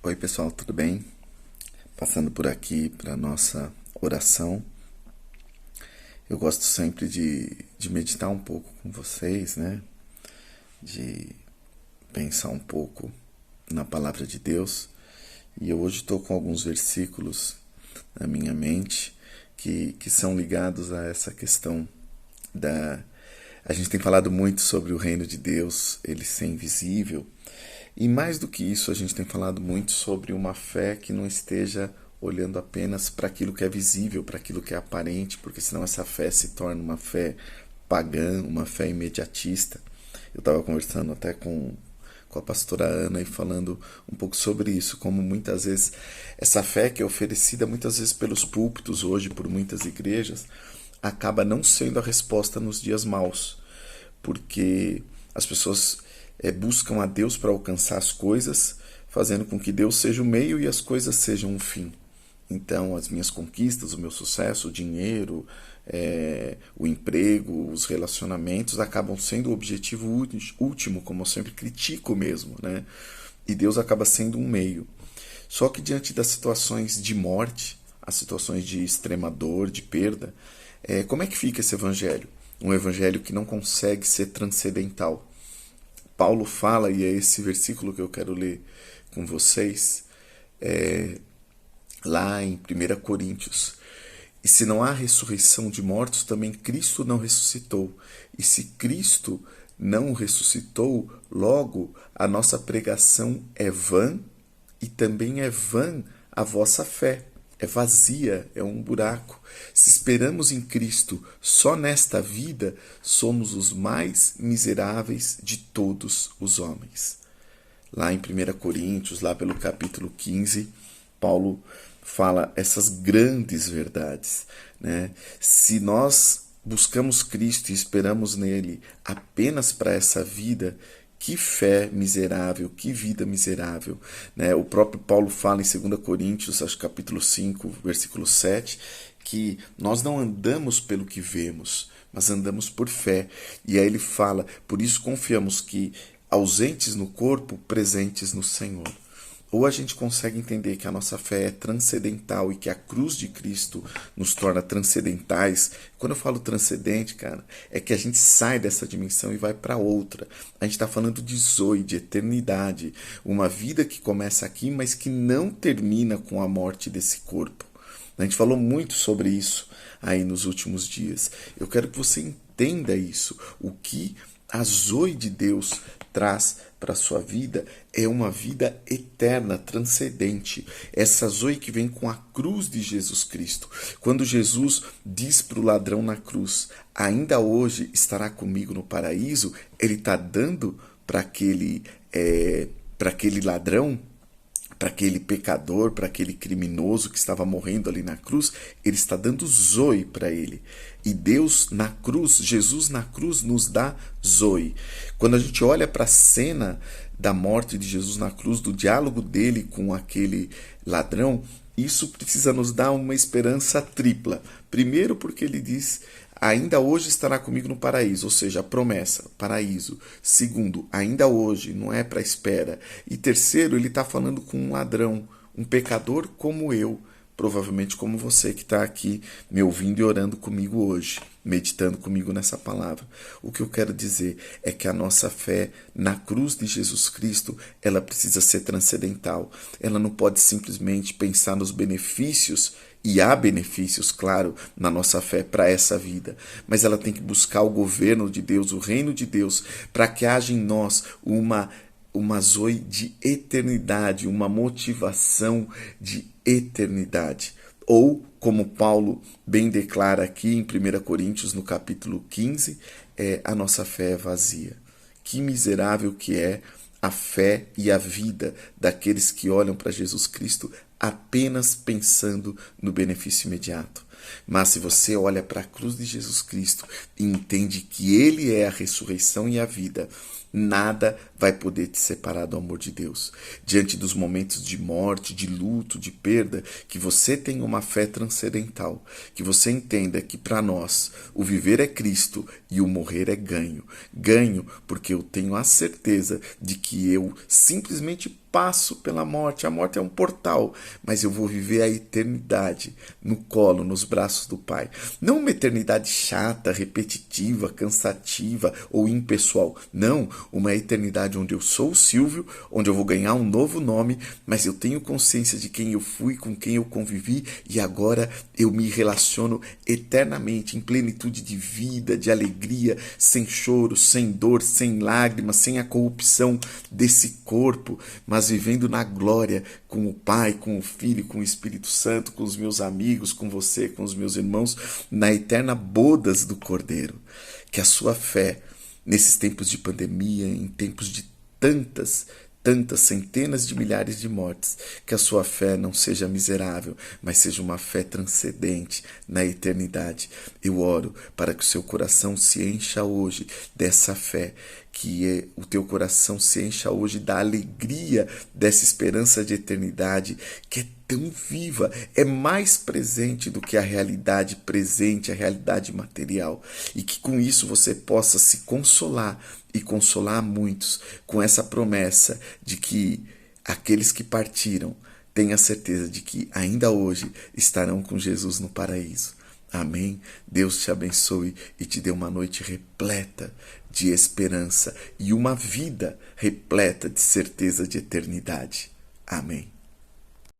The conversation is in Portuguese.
Oi, pessoal, tudo bem? Passando por aqui para nossa oração. Eu gosto sempre de meditar um pouco com vocês, né? De pensar um pouco na palavra de Deus. E eu hoje estou com alguns versículos na minha mente que são ligados a essa questão da. A gente tem falado muito sobre o reino de Deus, ele ser invisível. E mais do que isso, a gente tem falado muito sobre uma fé que não esteja olhando apenas para aquilo que é visível, para aquilo que é aparente, porque senão essa fé se torna uma fé pagã, uma fé imediatista. Eu estava conversando até com a pastora Ana e falando um pouco sobre isso, como muitas vezes essa fé que é oferecida muitas vezes pelos púlpitos hoje, por muitas igrejas, acaba não sendo a resposta nos dias maus, porque as pessoas buscam a Deus para alcançar as coisas, fazendo com que Deus seja o meio e as coisas sejam o fim. Então, as minhas conquistas, o meu sucesso, o dinheiro, o emprego, os relacionamentos acabam sendo o objetivo último, como eu sempre critico mesmo, né? E Deus acaba sendo um meio. Só que diante das situações de morte, as situações de extrema dor, de perda, como é que fica esse evangelho? Um evangelho que não consegue ser transcendental. Paulo fala, e é esse versículo que eu quero ler com vocês, lá em 1 Coríntios. E se não há ressurreição de mortos, também Cristo não ressuscitou. E se Cristo não ressuscitou, logo a nossa pregação é vã e também é vã a vossa fé. É vazia, é um buraco. Se esperamos em Cristo só nesta vida, somos os mais miseráveis de todos os homens. Lá em 1 Coríntios, lá pelo capítulo 15, Paulo fala essas grandes verdades, né? Se nós buscamos Cristo e esperamos nele apenas para essa vida, que fé miserável, que vida miserável, né? O próprio Paulo fala em 2 Coríntios, acho, capítulo 5, versículo 7, que nós não andamos pelo que vemos, mas andamos por fé. E aí ele fala, por isso confiamos que ausentes no corpo, presentes no Senhor. Ou a gente consegue entender que a nossa fé é transcendental e que a cruz de Cristo nos torna transcendentais. Quando eu falo transcendente, cara, é que a gente sai dessa dimensão e vai para outra. A gente está falando de zoe, de eternidade. Uma vida que começa aqui, mas que não termina com a morte desse corpo. A gente falou muito sobre isso aí nos últimos dias. Eu quero que você entenda isso. O que a zoe de Deus traz para a sua vida é uma vida eterna, transcendente. Essa zoe que vem com a cruz de Jesus Cristo. Quando Jesus diz para o ladrão na cruz, ainda hoje estará comigo no paraíso, ele está dando para aquele ladrão, para aquele pecador, para aquele criminoso que estava morrendo ali na cruz, ele está dando zoe para ele. E Deus na cruz, Jesus na cruz nos dá zoe. Quando a gente olha para a cena da morte de Jesus na cruz, do diálogo dele com aquele ladrão, isso precisa nos dar uma esperança tripla. Primeiro porque ele diz, ainda hoje estará comigo no paraíso, ou seja, a promessa, paraíso. Segundo, ainda hoje, não é para espera. E terceiro, ele está falando com um ladrão, um pecador como eu, provavelmente como você que está aqui me ouvindo e orando comigo hoje, meditando comigo nessa palavra. O que eu quero dizer é que a nossa fé na cruz de Jesus Cristo, ela precisa ser transcendental. Ela não pode simplesmente pensar nos benefícios, e há benefícios, claro, na nossa fé para essa vida, mas ela tem que buscar o governo de Deus, o reino de Deus, para que haja em nós uma zoe de eternidade, uma motivação de eternidade. Ou, como Paulo bem declara aqui em 1 Coríntios, no capítulo 15, a nossa fé é vazia. Que miserável que é a fé e a vida daqueles que olham para Jesus Cristo apenas pensando no benefício imediato. Mas se você olha para a cruz de Jesus Cristo e entende que Ele é a ressurreição e a vida, nada vai poder te separar do amor de Deus. Diante dos momentos de morte, de luto, de perda, que você tenha uma fé transcendental, que você entenda que para nós o viver é Cristo e o morrer é ganho. Ganho porque eu tenho a certeza de que eu simplesmente passo pela morte. A morte é um portal, mas eu vou viver a eternidade no colo, nos braços do Pai. Não uma eternidade chata, repetitiva, cansativa ou impessoal. Não, uma eternidade onde eu sou o Silvio, onde eu vou ganhar um novo nome, mas eu tenho consciência de quem eu fui, com quem eu convivi e agora eu me relaciono eternamente, em plenitude de vida, de alegria, sem choro, sem dor, sem lágrimas, sem a corrupção desse corpo, mas vivendo na glória com o Pai, com o Filho, com o Espírito Santo, com os meus amigos, com você, com os meus irmãos, na eterna bodas do Cordeiro. Que a sua fé, nesses tempos de pandemia, em tempos de tantas centenas de milhares de mortes, que a sua fé não seja miserável, mas seja uma fé transcendente na eternidade. Eu oro para que o seu coração se encha hoje dessa fé, que o teu coração se encha hoje da alegria dessa esperança de eternidade, que é tão viva, é mais presente do que a realidade presente, a realidade material, e que com isso você possa se consolar e consolar muitos com essa promessa de que aqueles que partiram tenham a certeza de que ainda hoje estarão com Jesus no paraíso. Amém? Deus te abençoe e te dê uma noite repleta de esperança e uma vida repleta de certeza de eternidade. Amém.